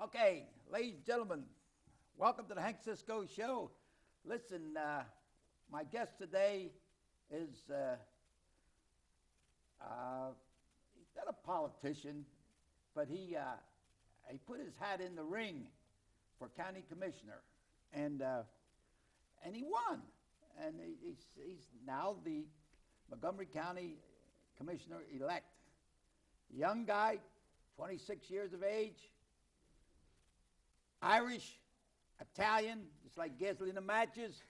Okay, ladies and gentlemen, welcome to the Hank Cisco Show. Listen, my guest today is he's not a politician, but he put his hat in the ring for county commissioner, and he won, and he's now the Montgomery County Commissioner elect. Young guy, 26 years of age, Irish, Italian, just like gasoline and matches.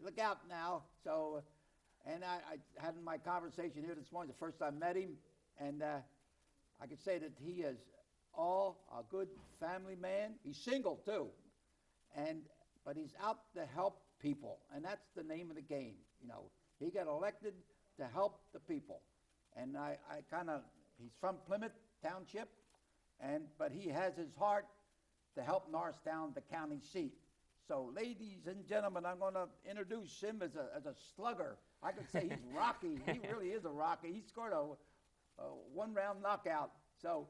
Look out now. So, and I had in my conversation here this morning, the first I met him, and I could say that he is all a good family man. He's single too, but he's out to help people, and that's the name of the game. You know, he got elected to help the people, and he's from Plymouth Township, but he has his heart to help Norristown, the county seat. So, ladies and gentlemen, I'm going to introduce him as a slugger. I could say he's rocky. He really is a rocky. He scored a one-round knockout. So,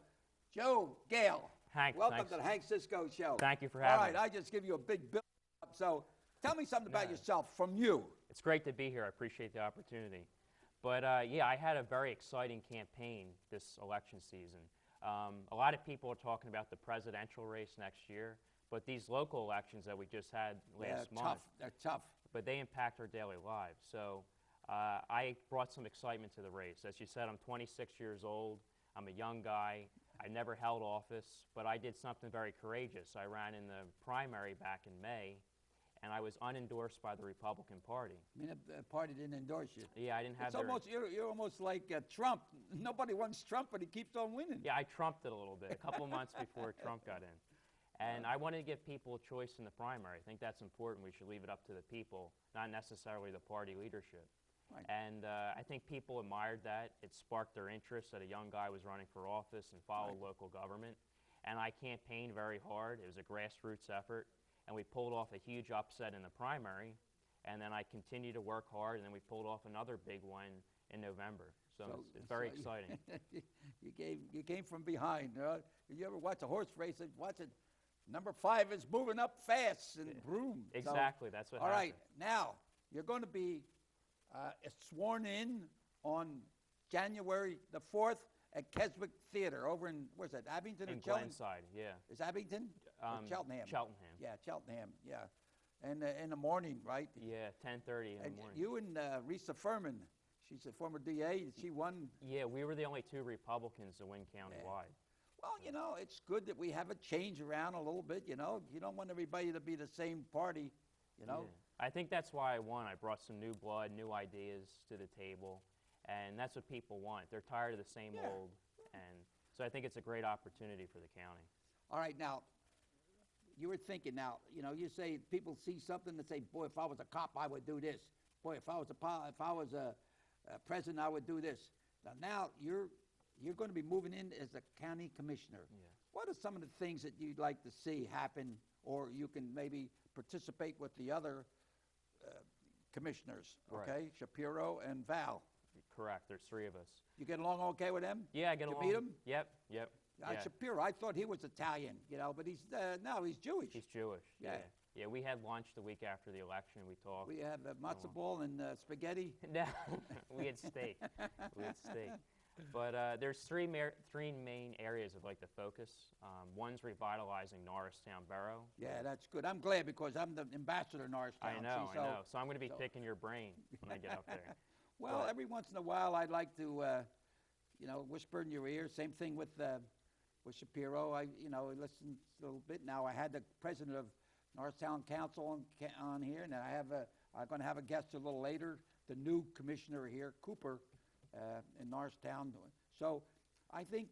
Joe Gale, Hank, welcome thanks. to the Hank Cisco Show. Thank you for having me. All right, I just give you a big build-up. So, tell me something about yourself from you. It's great to be here. I appreciate the opportunity. But, yeah, I had a very exciting campaign this election season. A lot of people are talking about the presidential race next year, but these local elections that we just had last month, They're tough. but they impact our daily lives. So I brought some excitement to the race. As you said, I'm 26 years old. I'm a young guy. I never held office, but I did something very courageous. I ran in the primary back in May, and I was unendorsed by the Republican Party. I mean, the party didn't endorse you. Yeah, I didn't have You're almost like Trump. Nobody wants Trump, but he keeps on winning. Yeah, I trumped it a little bit, a couple months before Trump got in. And I wanted to give people a choice in the primary. I think that's important. We should leave it up to the people, not necessarily the party leadership. Right. And I think people admired that. It sparked their interest that a young guy was running for office and followed local government. And I campaigned very hard. It was a grassroots effort. And we pulled off a huge upset in the primary. And then I continued to work hard, and then we pulled off another big one in November. So it's very exciting. You came from behind. You ever watch a horse race? Watch it. Number 5 is moving up fast, and boom. Exactly, that's what all happened. All right, now you're going to be sworn in on January the 4th at Keswick Theater over in, where's that, Abington or In Cheltenham? Glenside, yeah. Is Abington? Or Cheltenham? Cheltenham. Yeah, Cheltenham, yeah. And in the morning, right? Yeah, 10:30 in the morning. You and Risa Furman, she's a former DA, she won. Yeah, we were the only 2 Republicans to win countywide. Well, you know, it's good that we have a change around a little bit, you know. You don't want everybody to be the same party, you know. Yeah. I think that's why I won. I brought some new blood, new ideas to the table, and that's what people want. They're tired of the same old, and so I think it's a great opportunity for the county. All right, now, you were thinking now, you know, you say people see something and say, boy, if I was a cop, I would do this. Boy, if I was a president, I would do this. Now you're going to be moving in as a county commissioner. Yeah. What are some of the things that you'd like to see happen, or you can maybe participate with the other commissioners, Right. okay? Shapiro and Val. Correct. There's 3 of us. You get along okay with them? Yeah, I get You along. meet him? Yep. Yeah. Shapiro, I thought he was Italian, you know, but he's Jewish. He's Jewish. Yeah. Yeah, we had lunch the week after the election. We talked. We have matzo ball and spaghetti. No, we had steak. But there's 3 main areas I'd like to focus. One's revitalizing Norristown Borough. Yeah, that's good. I'm glad because I'm the ambassador of Norristown. I know. So I'm going to be picking your brain when I get up there. Well, every once in a while, I'd like to, whisper in your ear. Same thing with Shapiro. I listen a little bit. Now I had the president of Norristown Council on here, and I'm going to have a guest a little later, the new commissioner here, Cooper, in Norristown. So I think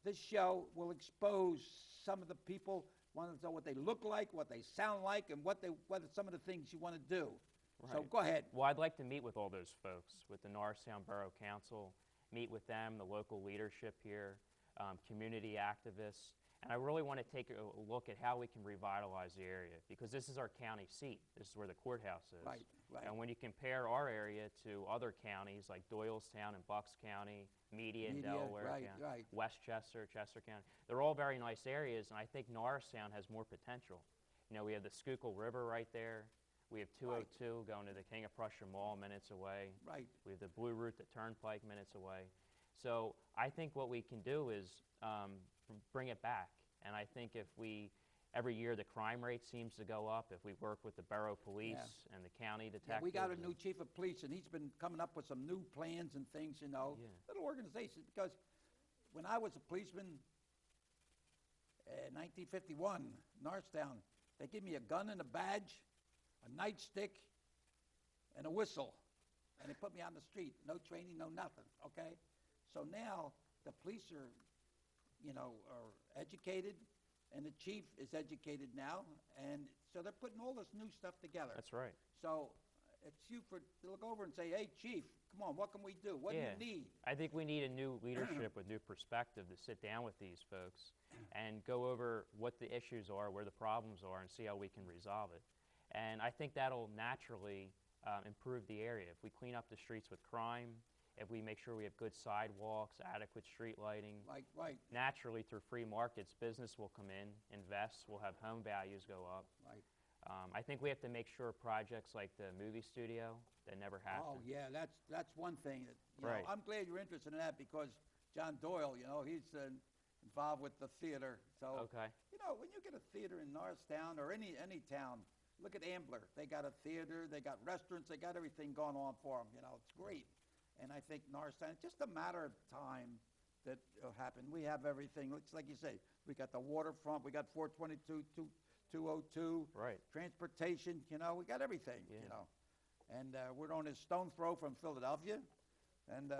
this show will expose some of the people, want to know what they look like, what they sound like, and what some of the things you want to do. Right. So go ahead. Well, I'd like to meet with all those folks, with the Norristown Borough Council, meet with them, the local leadership here, community activists, and I really want to take a look at how we can revitalize the area, because this is our county seat. This is where the courthouse is. Right. right. And when you compare our area to other counties like Doylestown and Bucks County, Media in Delaware right, County, right. Westchester, Chester County, they're all very nice areas, and I think Norristown has more potential. You know, we have the Schuylkill River right there. We have 202 going to the King of Prussia Mall minutes away. Right. We have the Blue Route, the Turnpike minutes away. So I think what we can do is bring it back. And I think if we, every year the crime rate seems to go up, if we work with the borough police and the county Yeah, detectives. we got a new chief of police, and he's been coming up with some new plans and things, you know, Yeah. little organizations. Because when I was a policeman in 1951, Norristown, they gave me a gun and a badge, a nightstick, and a whistle. And they put me on the street. No training, no nothing, okay? So now the police are, you know, are educated, and the chief is educated now, and so they're putting all this new stuff together. That's right. So it's you to look over and say, hey, chief, come on, what can we do? What do you need? I think we need a new leadership with new perspective to sit down with these folks and go over what the issues are, where the problems are, and see how we can resolve it. And I think that'll naturally improve the area. If we clean up the streets with crime, if we make sure we have good sidewalks, adequate street lighting, Right. naturally through free markets, business will come in, invest, we'll have home values go up. Right. I think we have to make sure projects like the movie studio, that never Oh, happen. yeah, that's one thing. That, you Right. know, I'm glad you're interested in that because John Doyle, you know, he's involved with the theater. So, Okay. you know, when you get a theater in Norristown or any town, look at Ambler. They got a theater, they got restaurants, they got everything going on for them. You know, it's great. And I think Norristown, it's just a matter of time that it'll happen. We have everything. It's like you say, we got the waterfront, we got 422, 202, Right. transportation, you know, we got everything, Yeah. you know. And we're on a stone throw from Philadelphia. And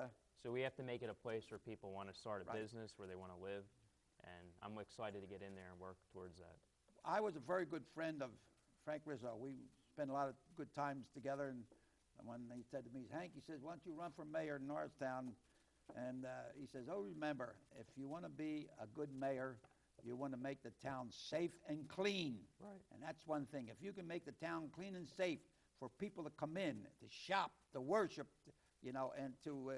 So we have to make it a place where people want to start a Right. business, where they want to live. And I'm excited to get in there and work towards that. I was a very good friend of Frank Rizzo. We spent a lot of good times together. And when he said to me, Hank, he says, why don't you run for mayor in Norristown? And he says, oh, remember, if you want to be a good mayor, you want to make the town safe and clean. Right. And that's one thing. If you can make the town clean and safe for people to come in, to shop, to worship, you know, and to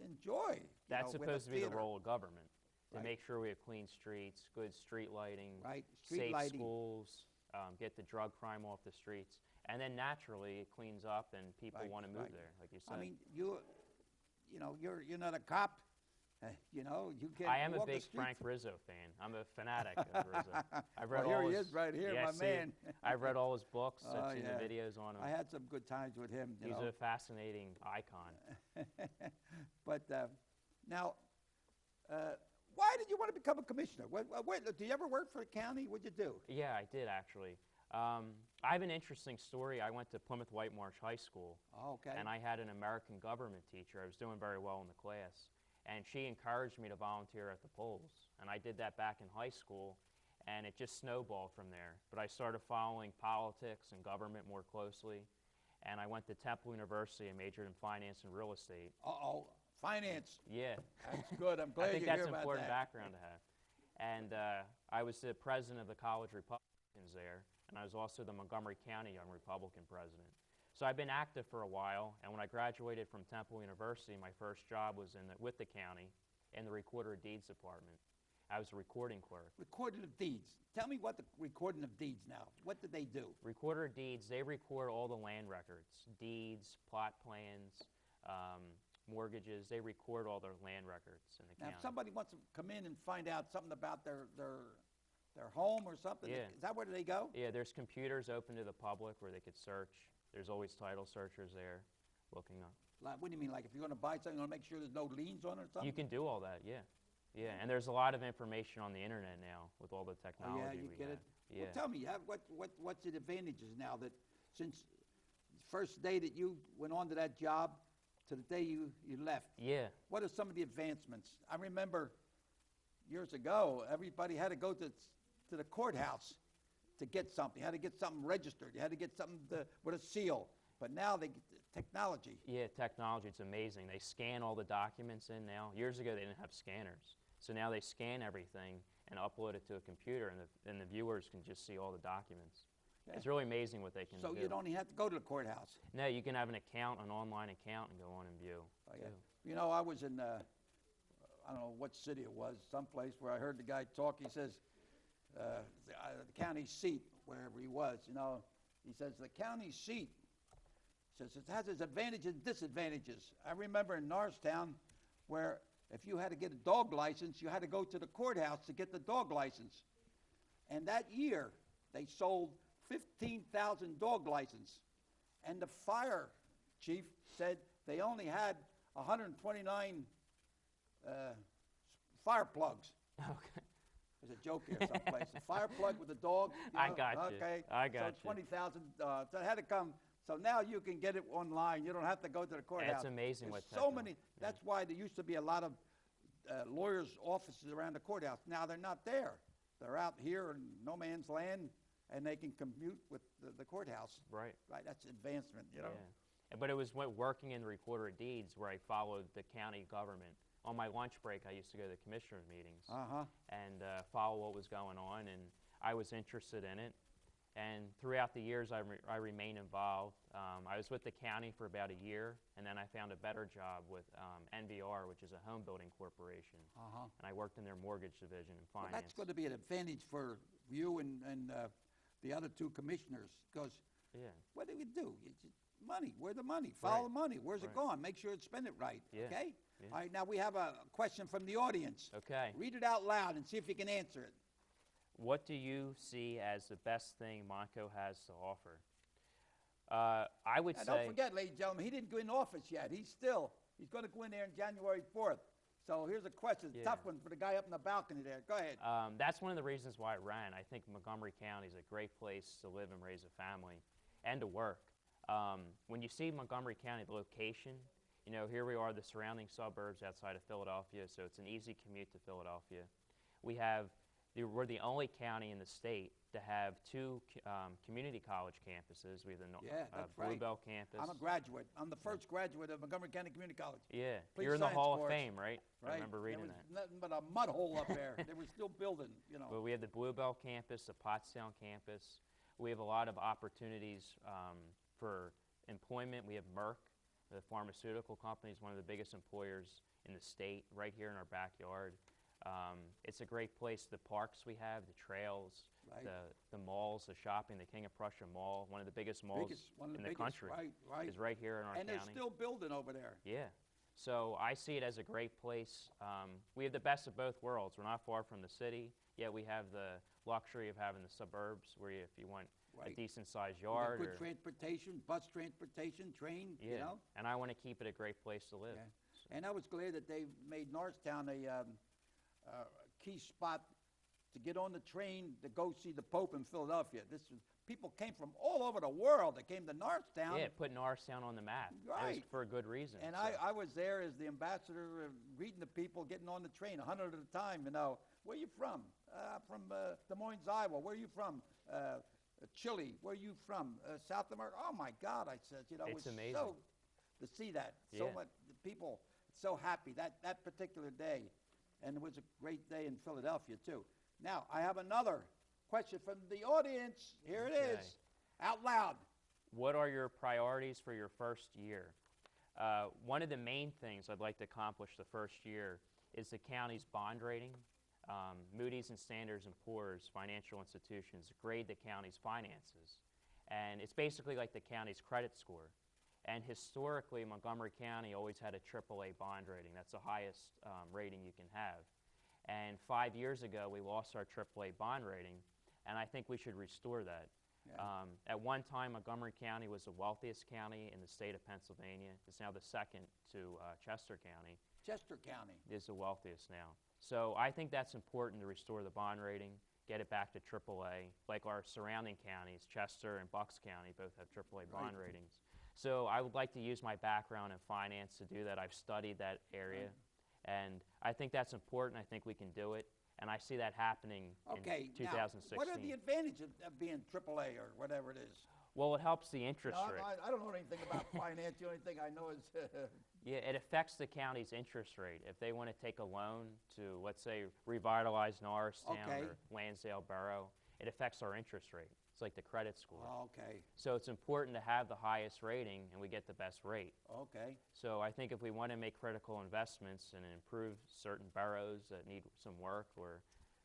enjoy. That's with supposed to be the theater. role of government, to Right. make sure we have clean streets, good street lighting, Right, street safe lighting. schools, get the drug crime off the streets. And then naturally it cleans up and people Right, want to move right. there, like you said. I mean, you know, you're not a cop. You know, you can't I am a walk the big streets. Frank Rizzo fan. I'm a fanatic of Rizzo. I've read Well, all here he his, is right here, yeah, my see, man. I've read all his books. Oh, I've seen yeah. the videos on him. I had some good times with him. You He's know. a fascinating icon. But now, why did you want to become a commissioner? Did you ever work for the county? What'd you do? Yeah, I did actually. I have an interesting story. I went to Plymouth White Marsh High School, Oh, okay. and I had an American government teacher. I was doing very well in the class, and she encouraged me to volunteer at the polls. And I did that back in high school, and it just snowballed from there. But I started following politics and government more closely, and I went to Temple University and majored in finance and real estate. Uh-oh, finance. Yeah. That's good. I'm I glad think you that's hear an about important that. background to have. And I was the president of the College Republicans there, and I was also the Montgomery County Young Republican president. So I've been active for a while, and when I graduated from Temple University, my first job was with the county in the Recorder of Deeds department. I was a recording clerk. Recording of deeds. Tell me what the recording of deeds now. What did they do? Recorder of Deeds, they record all the land records, deeds, plot plans, mortgages. They record all their land records in the Now, county. if somebody wants to come in and find out something about their home or something, Yeah. is that where they go? Yeah, there's computers open to the public where they could search. There's always title searchers there looking up. Like, what do you mean? Like if you're going to buy something, you want to make sure there's no liens on it or something? You can do all that, yeah. Yeah, and there's a lot of information on the internet now with all the Oh, technology yeah, you we get have. it? Yeah. Well, tell me, what's the advantages now that since the first day that you went on to that job to the day you left? Yeah, What are some of the advancements? I remember years ago, everybody had to go to the courthouse to get something. You had to get something registered. You had to get something with a seal. But now they get technology. yeah, technology, it's amazing. They scan all the documents in now. Years ago, they didn't have scanners. So now they scan everything and upload it to a computer, and the viewers can just see all the documents. It's really amazing what they can So do. you don't even have to go to the courthouse. No, you can have an account, an online account, and go on and view. Oh, yeah. too. You know, I was in, I don't know what city it was, someplace where I heard the guy talk. He says, the county seat, wherever he was, you know, he says, the county seat, says it has its advantages and disadvantages. I remember in Norristown where if you had to get a dog license, you had to go to the courthouse to get the dog license. And that year, they sold 15,000 dog licenses. And the fire chief said they only had 129 fire plugs. Okay. There's a joke here someplace. A fire plug with a dog. You I know? got you. Okay. I got you. So 20,000. So it had to come. So now you can get it online. You don't have to go to the courthouse. It's amazing There's what so many. That's why there used to be a lot of lawyers' offices around the courthouse. Now they're not there. They're out here in no man's land, and they can commute with the courthouse. Right. Right. That's advancement. You know. Yeah. But it was working in the Recorder of Deeds where I followed the county government. On my lunch break, I used to go to the commissioners' meetings and follow what was going on, and I was interested in it. And throughout the years, I remained involved. I was with the county for about a year, and then I found a better job with NVR, which is a home building corporation. And I worked in their mortgage division and finance. Well, that's going to be an advantage for you and the other two commissioners, because what do we do? Money. Where's the money? Follow the money. Where's it going? Make sure it's spend it right. Okay? Yeah. All right, now we have a question from the audience. Okay. Read it out loud and see if you can answer it. What do you see as the best thing Montco has to offer? I would say... Don't forget, ladies and gentlemen, he didn't go in office yet. He's going to go in there on January 4th. So here's a question, tough one for the guy up in the balcony there. Go ahead. That's one of the reasons why I ran. I think Montgomery County is a great place to live and raise a family and to work. When you see Montgomery County, the location, you know, here we are, the surrounding suburbs outside of Philadelphia, so it's an easy commute to Philadelphia. We're the only county in the state to have two community college campuses. We have the Bluebell campus. I'm a graduate. I'm the first graduate of Montgomery County Community College. Yeah, Police you're in the science Hall of course. Fame, right? Right. I remember reading there was that. Nothing but a mud hole up there. They were still building, you know. Well, we have the Bluebell campus, the Pottstown campus. We have a lot of opportunities for employment. We have Merck, the pharmaceutical company, is one of the biggest employers in the state, right here in our backyard. It's a great place. The parks we have, the trails, the malls, the shopping, the King of Prussia Mall, one of the biggest malls in the country, is right here in our county. And they're still building over there. Yeah. So I see it as a great place. We have the best of both worlds. We're not far from the city, yet we have the luxury of having the suburbs where if you want a decent-sized yard. Good transportation, bus transportation, train, you know. And I want to keep it a great place to live. Yeah. And I was glad that they made Norristown a key spot to get on the train to go see the Pope in Philadelphia. People came from all over the world. They came to Norristown. Yeah, put Norristown on the map. Right. It was for a good reason. And I was there as the ambassador, greeting the people, getting on the train, 100 at a time, you know. Where are you from? From Des Moines, Iowa. Where are you from? Chile. Where are you from? South America. Oh, my God, I said, you know. It's amazing. So, to see that. So much people so happy that particular day. And it was a great day in Philadelphia, too. Now, I have another question from the audience. Here it is, out loud. What are your priorities for your first year? One of the main things I'd like to accomplish the first year is the county's bond rating. Moody's and Standard & Poor's financial institutions grade the county's finances. And it's basically like the county's credit score. And historically, Montgomery County always had a AAA bond rating. That's the highest rating you can have. And 5 years ago, we lost our AAA bond rating, and I think we should restore that. Yeah. At one time, Montgomery County was the wealthiest county in the state of Pennsylvania. It's now the second to Chester County. Chester County is the wealthiest now. So I think that's important to restore the bond rating, get it back to AAA. Like our surrounding counties, Chester and Bucks County both have AAA bond ratings. So I would like to use my background in finance to do that. I've studied that area, and I think that's important. I think we can do it, and I see that happening in 2016. Now, what are the advantages of being AAA or whatever it is? Well, it helps the interest rate. I don't know anything about finance. The only thing I know is... Yeah, it affects the county's interest rate. If they want to take a loan to, let's say, revitalize Norristown or Lansdale Borough, it affects our interest rate. It's like the credit score. Oh, okay. So it's important to have the highest rating, and we get the best rate. Okay. So I think if we want to make critical investments and improve certain boroughs that need some work or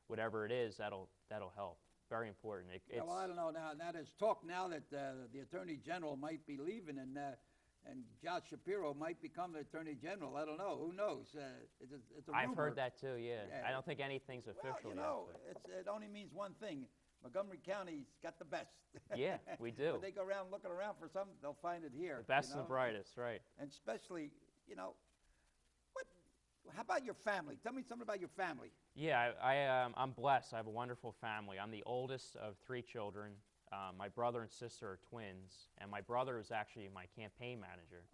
whatever it is, that'll help. Very important. Yeah, well, I don't know. Now there's talk now that the Attorney General might be leaving, and Josh Shapiro might become the Attorney General. I don't know. Who knows? It's a rumor. I've heard that too. Yeah. Yeah. I don't think anything's official Well, you know, yet. it only means one thing. Montgomery County's got the best. Yeah, we do. When they go around looking around for something, they'll find it here. The best you know? and the brightest, right? And especially, you know, how about your family? Tell me something about your family. Yeah, I'm blessed. I have a wonderful family. I'm the oldest of 3 children. My brother and sister are twins, and my brother was actually my campaign manager.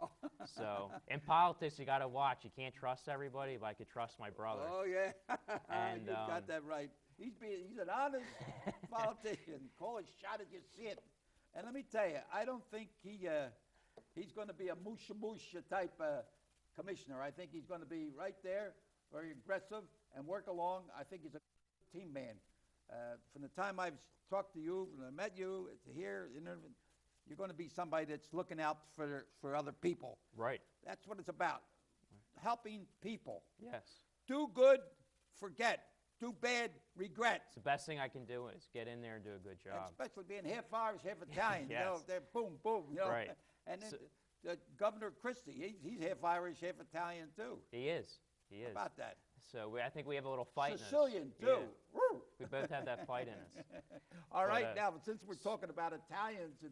So in politics, you got to watch. You can't trust everybody, but I could trust my brother. Oh, yeah. And, you got that right. He's an honest politician. Call a shot as you see it. And let me tell you, I don't think he's going to be a musha type commissioner. I think he's going to be right there, very aggressive, and work along. I think he's a team man. From the time I've talked to you, when I met you, to here, you're going to be somebody that's looking out for other people. Right. That's what it's about, helping people. Yes. Do good, forget. Do bad, regret. It's the best thing I can do is get in there and do a good And job. especially being half Irish, half Italian. Yes. You know, they're boom, boom. You know. Right. And then So- Governor Christie, he's half Irish, half Italian too. He is. He is. How about that? So I think we have a little fight in us. Sicilian too. Yeah. Woo. We both have that fight in us. All right, But, now since we're talking about Italians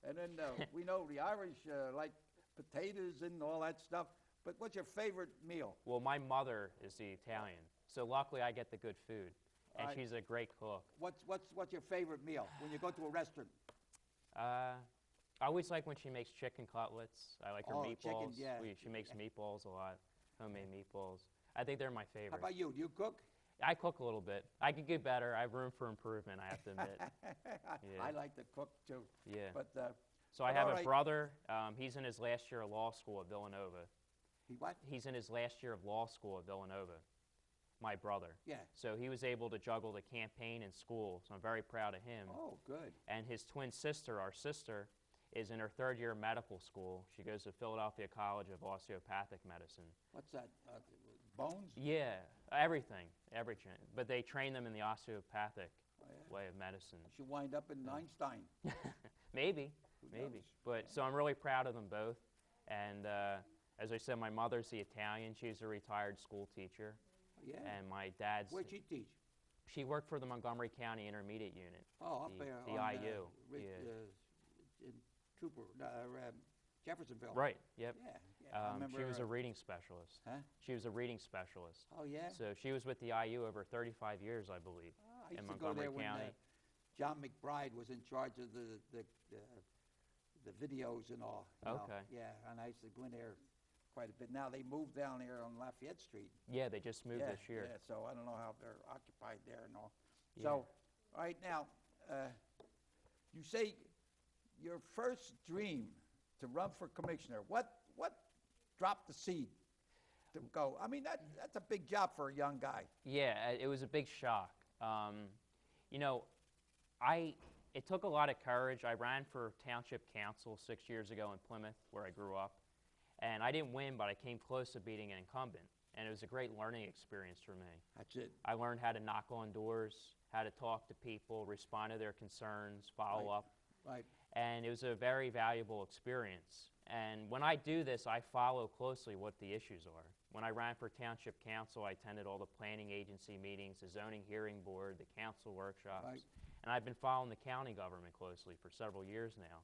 and then we know the Irish like potatoes and all that stuff. But what's your favorite meal? Well, my mother is the Italian, so luckily I get the good food, and Right. she's a great cook. What's your favorite meal when you go to a restaurant? I always like when she makes chicken cutlets. I like her Oh, meatballs. chicken, yeah. She makes meatballs a lot, homemade meatballs. I think they're my How favorite. about you? Do you cook? I cook a little bit. I could get better. I have room for improvement, I have to admit. Yeah. I like to cook too. Yeah. But So I but have all a right. brother. He's in his last year of law school at Villanova. he what? He's in his last year of law school at Villanova, my brother. Yeah. So he was able to juggle the campaign and school, so I'm very proud of him. Oh, good. And his twin sister, our sister, is in her 3rd year of medical school. She goes to Philadelphia College of Osteopathic Medicine. What's that? Bones? Yeah, everything. But they train them in the osteopathic Oh, yeah. way of medicine. She'll wind up in Einstein. Maybe. knows? But so I'm really proud of them both. And as I said, my mother's the Italian. She's a retired school teacher. Yeah. And my dad's, Where'd she teach? she worked for the Montgomery County Intermediate Unit. Oh, up the, there. The on, IU. In Trooper, Jeffersonville. Right, yep. Yeah. I remember. She was a reading specialist. Huh? She was a reading specialist. Oh, yeah? So she was with the IU over 35 years, I believe, I in used to go Montgomery there when County. John McBride was in charge of the videos and all. you know. Okay. Yeah, and I used to go in there quite a bit. Now they moved down here on Lafayette Street. Yeah, they just moved yeah, this year. Yeah, so I don't know how they're occupied there and all. Yeah. So, all right, now, you say your first dream to run for commissioner. What dropped the seed to go? I mean, that's a big job for a young guy. Yeah, it was a big shock. You know, it took a lot of courage. I ran for township council 6 years ago in Plymouth, where I grew up. And I didn't win, but I came close to beating an incumbent. And it was a great learning experience for me. That's it. I learned how to knock on doors, how to talk to people, respond to their concerns, follow Right. up. Right. And it was a very valuable experience. And when I do this, I follow closely what the issues are. When I ran for township council, I attended all the planning agency meetings, the zoning hearing board, the council workshops. Right. And I've been following the county government closely for several years now.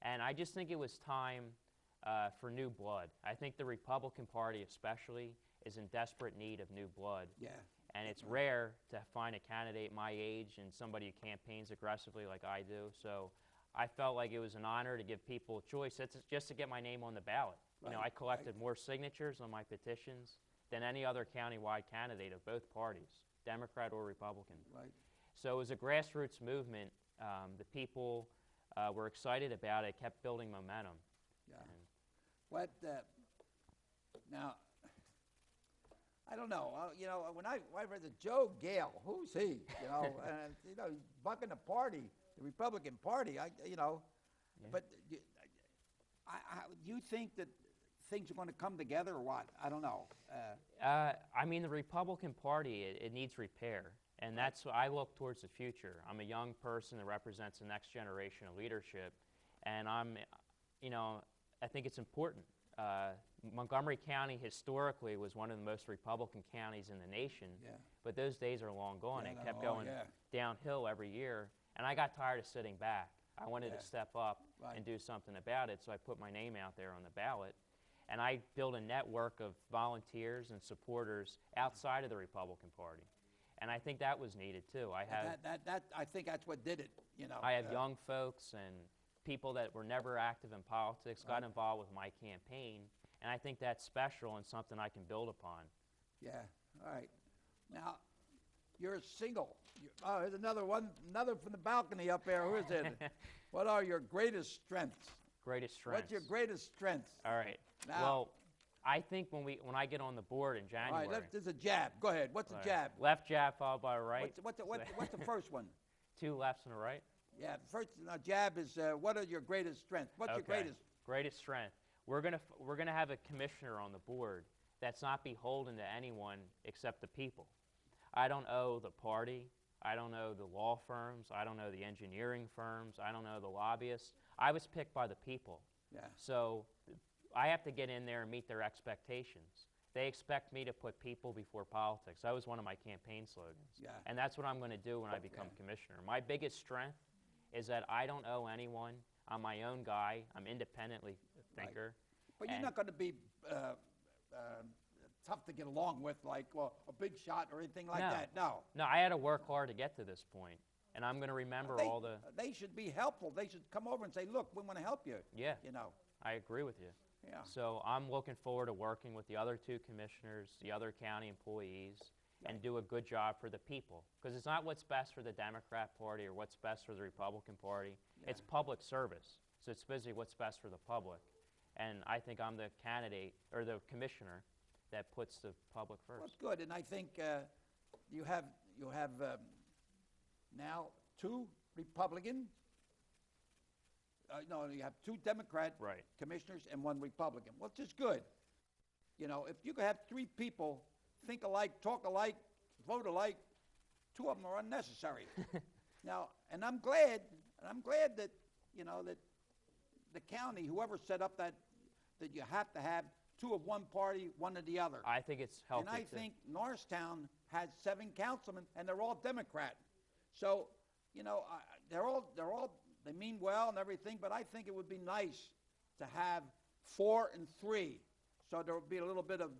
And I just think it was time for new blood. I think the Republican Party especially is in desperate need of new blood. Yeah. And it's rare to find a candidate my age and somebody who campaigns aggressively like I do. So I felt like it was an honor to give people a choice. It's just to get my name on the ballot. You know, I Right, collected more signatures on my petitions than any other countywide candidate of both parties, Democrat or Republican. Right. So it was a grassroots movement. The people were excited about it, kept building momentum. Yeah. And What, now, I don't know. You know, when I read the Joe Gale, who's he? You know, he's bucking the party. the Republican Party, Yeah. but do you think that things are going to come together or what? I don't know. I mean, the Republican Party, it needs repair, and that's what I look towards the future. I'm a young person that represents the next generation of leadership, and I think it's important. Montgomery County historically was one of the most Republican counties in the nation, Yeah. but those days are long gone. Yeah, It no, kept oh, going yeah. downhill every year, and I got tired of sitting back. I wanted Yeah. to step up Right. and do something about it, so I put my name out there on the ballot. And I built a network of volunteers and supporters outside of the Republican Party. And I think that was needed too. I think that's what did it. I have young folks and people that were never active in politics got involved with my campaign, and I think that's special and something I can build upon. Yeah. All right. Now, you're single. Oh, here's another one. Another from the balcony up there. Who is it? What are your greatest strengths? Greatest strengths. What's your greatest strengths? All right. Now, well, I think when I get on the board in all January. right, there's a jab. Go ahead. What's a all right, jab? Left jab followed by a right. What's the first one? 2 lefts and a right. Yeah, first jab is what are your greatest strengths? What's your Okay. greatest? Greatest strength. We're gonna have a commissioner on the board that's not beholden to anyone except the people. I don't owe the party. I don't know the law firms. I don't know the engineering firms. I don't know the lobbyists. I was picked by the people. Yeah. So I have to get in there and meet their expectations. They expect me to put people before politics. That was one of my campaign slogans. Yeah. And that's what I'm going to do when I become commissioner. My biggest strength is that I don't owe anyone. I'm my own guy. I'm independently a thinker. But you're not going to be tough to get along with, like a big shot or anything like that. No. No, I had to work hard to get to this point, and I'm going to remember all the. They should be helpful. They should come over and say, "Look, we want to help you." Yeah. I agree with you. Yeah. So I'm looking forward to working with the other 2 commissioners, the other county employees, and do a good job for the people. Because it's not what's best for the Democrat Party or what's best for the Republican Party. Yeah. It's public service. So it's supposed to be what's best for the public. And I think I'm the candidate or the commissioner that puts the public first. Well, that's good, and I think you have now 2 Republican. No, you have 2 Democrat Right. commissioners and 1 Republican, which is good. If you could have 3 people think alike, talk alike, vote alike, 2 of them are unnecessary. Now, and I'm glad that that the county, whoever set up that you have to have 2 of one party, 1 of the other. I think it's healthy. And I too. think Norristown has 7 councilmen, and they're all Democrat. So, they mean well and everything, but I think it would be nice to have 4 and 3, so there would be a little bit of,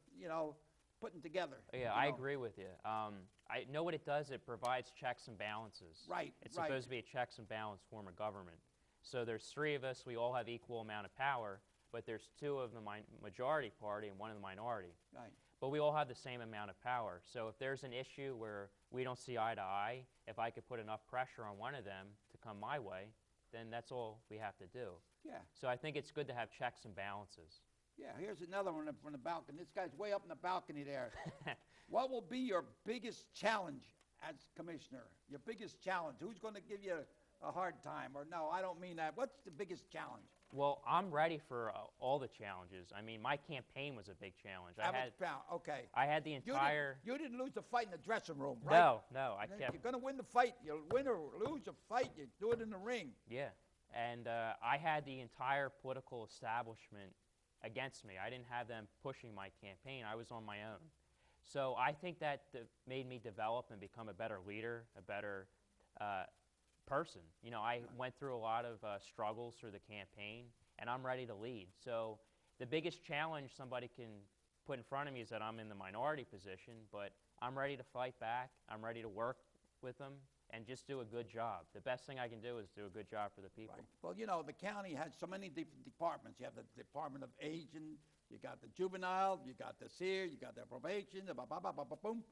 putting together. Yeah, I agree with you. I know what it does. It provides checks and balances. Right, It's right. supposed to be a checks and balance form of government. So there's 3 of us. We all have equal amount of power, but there's 2 of the majority party and 1 of the minority. Right. But we all have the same amount of power. So if there's an issue where we don't see eye to eye, if I could put enough pressure on one of them to come my way, then that's all we have to do. Yeah. So I think it's good to have checks and balances. Yeah, here's another one from the balcony. This guy's way up in the balcony there. What will be your biggest challenge as commissioner? Your biggest challenge? Who's going to give you a hard time? Or no, I don't mean that. What's the biggest challenge? Well, I'm ready for all the challenges. I mean, my campaign was a big challenge. Okay. I had the entire. You didn't lose the fight in the dressing room, right? No, I You're kept. going to win the fight. You'll win or lose a fight. You do it in the ring. Yeah, and I had the entire political establishment against me. I didn't have them pushing my campaign. I was on my own. So I think that made me develop and become a better leader, a better person. I went through a lot of struggles through the campaign, and I'm ready to lead. So the biggest challenge somebody can put in front of me is that I'm in the minority position, but I'm ready to fight back. I'm ready to work with them and just do a good job. The best thing I can do is do a good job for the people. Right. Well, the county has so many different departments. You have the Department of Aging, you got the juvenile, you got the SEER, you got the probation, the boom.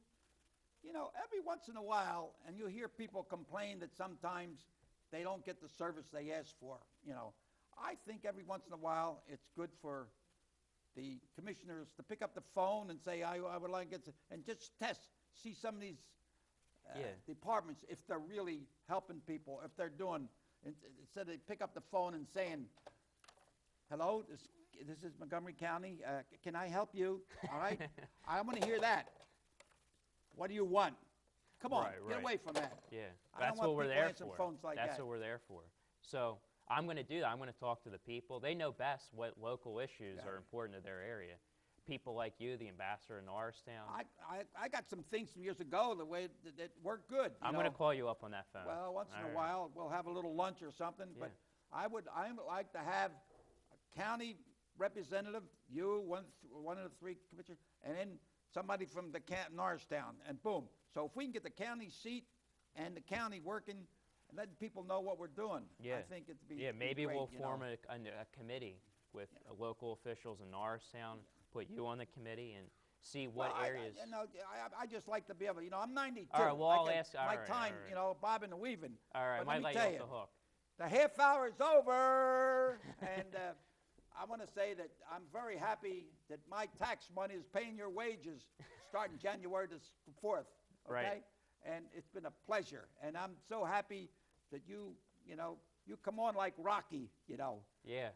Every once in a while, and you hear people complain that sometimes they don't get the service they ask for. I think every once in a while it's good for the commissioners to pick up the phone and say, I would like it, and just see some of these departments if they're really helping people, if they're doing, instead they pick up the phone and saying, hello, this is Montgomery County, can I help you? All right? I want to hear that. What do you want? Come on, get away from that. Yeah, I don't that's want what we're people there answering for. phones like That's that. what we're there for. So I'm going to do that. I'm going to talk to the people. They know best what local issues are important to their area. People like you, the ambassador in Norristown. I got some things from years ago the way that worked good. I'm going to call you up on that phone. Well, once in a while, we'll have a little lunch or something. Yeah. But I would like to have a county representative, you, one of the three commissioners, and then somebody from the Norristown, and boom. So if we can get the county seat and the county working and letting people know what we're doing, I think it'd be maybe great, we'll form a committee with local officials in Norristown, put you on the committee, and see what areas. I just like to be able, I'm 92. All right, well, I'll ask. My time, bobbing and weaving. All right, But might let let me you tell off the hook. The half hour is over, and I want to say that I'm very happy that my tax money is paying your wages starting January the 4th, okay? Right. And it's been a pleasure, and I'm so happy that you come on like Rocky, Yeah.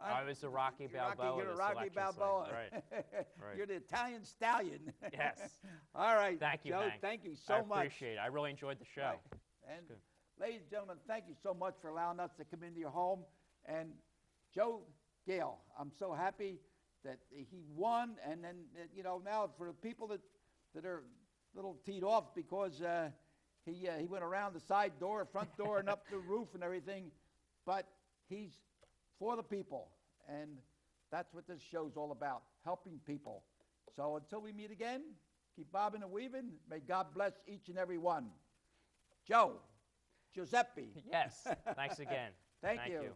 I was the Rocky Balboa. You're of the the Rocky selection Balboa. site. Right. You're the Italian stallion. Yes. All right. Thank you, Joe, Hank. thank you so much. I appreciate it. I really enjoyed the show. Right. And ladies and gentlemen, thank you so much for allowing us to come into your home. And Joe Gale, I'm so happy that he won. And then, now for the people that are a little teed off because he went around the side door, front door, and up the roof and everything. But he's for the people. And that's what this show's all about, helping people. So until we meet again, keep bobbing and weaving. May God bless each and every one. Giuseppe. Yes. Thanks again. Thank you.